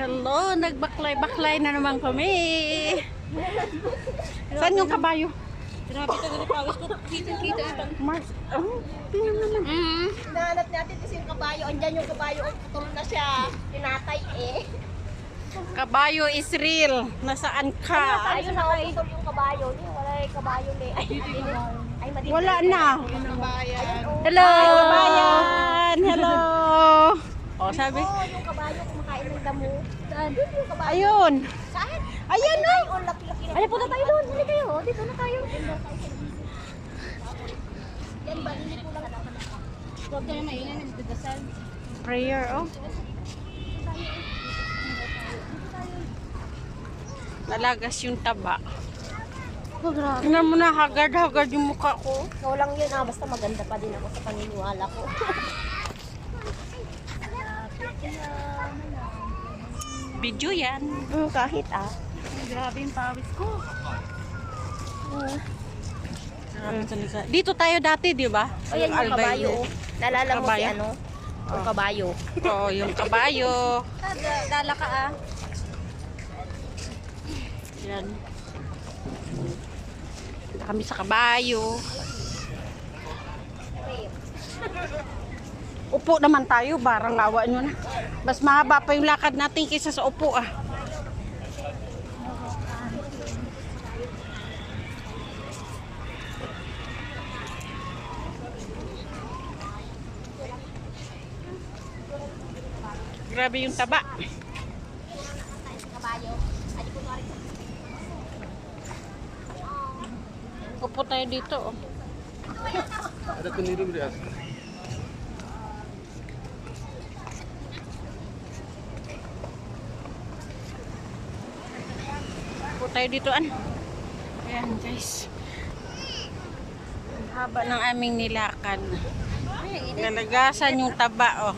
Hello, nagbaklay-baklay na naman kami. Saan yung kabayo? Grabe ka ganito pawis ko. Kita yung Mars. Oh, tingnan naman. Hinahanap natin kasi yung kabayo. Andyan yung kabayo. Putol na siya. Tinatay eh. Kabayo is real. Nasaan ka? Ayun na, putol yung kabayo. Wala yung kabayo ni. Ay, madito. Wala na. Hello. Kabayan. Hello. Oh, sabi. Oh, yung kabayo kumakain ng damo. Saan? Doon yung kabayo. Ayun. Saan? Ayan na. Ayun, laki-laki na. Ay, punta tayo doon. Huli kayo. Dito na tayo. Yan ba? Hindi ko lang. Huwag ka na maingay na magdadasal. Prayer, oh. Nalagas yung taba. Oh, grabe. Tingnan mo na, haggard-haggard yung mukha ko. Ikaw lang yun ah. Basta maganda pa din ako sa paniniwala ko. Video yan. Kahit ah. Grabe yung pawis ko. Dito tayo dati, di ba? Ayan yung kabayo. Nalala mo si Kabayo? ano? Yung kabayo. Oo, yung kabayo. Dala ka ah. Yan. Punta kami sa kabayo. Upo naman tayo, barang awa nyo na. Mas mahaba pa yung lakad natin kaysa sa upo ah. Grabe yung taba. Kabayo. Upo tayo dito oh. Ada keniru dia. Upo tayo dito an. Ayan guys. Ang haba ng aming nilakad. Nalagasan yung taba oh.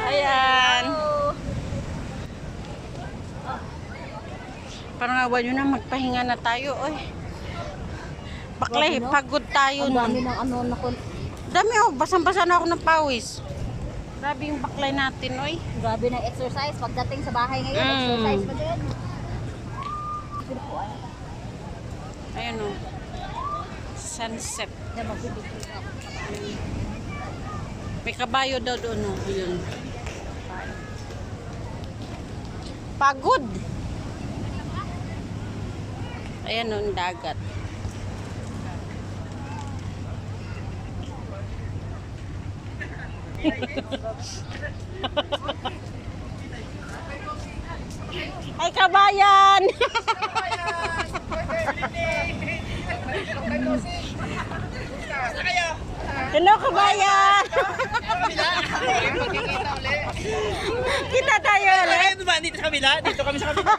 Ayan. Parang awa nyo na, magpahinga na tayo oy. Baklay, pagod tayo Ang dami nun. ng ano na Dami oh, basang-basa na ako ng pawis. Grabe yung baklay natin oy. grabe na exercise. Pagdating sa bahay ngayon, Mm. exercise pa din. Ayan oh. Sunset. May kabayo daw doon oh. Ayun. Pagod. Ayan oh, yung dagat. Ay kabayan. Hello kabayan. Kita tayo ulit. Ano ba? Dito sa kabila? Dito kami sa kabila.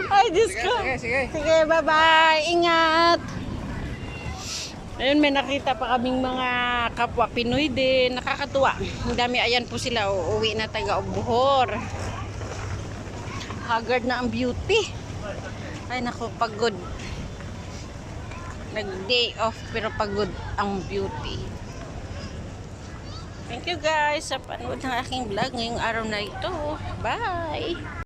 Ay Diyos ko. Sige, bye-bye. Ingat. Ayun, may nakita pa kaming mga kapwa Pinoy din. Nakakatuwa. Ang dami, ayan po sila. Uuwi na taga-Buhor. Haggard na ang beauty. Ay, naku, pagod. Nag-day off, pero pagod ang beauty. Thank you guys sa panood ng aking vlog ngayong araw na ito. Bye!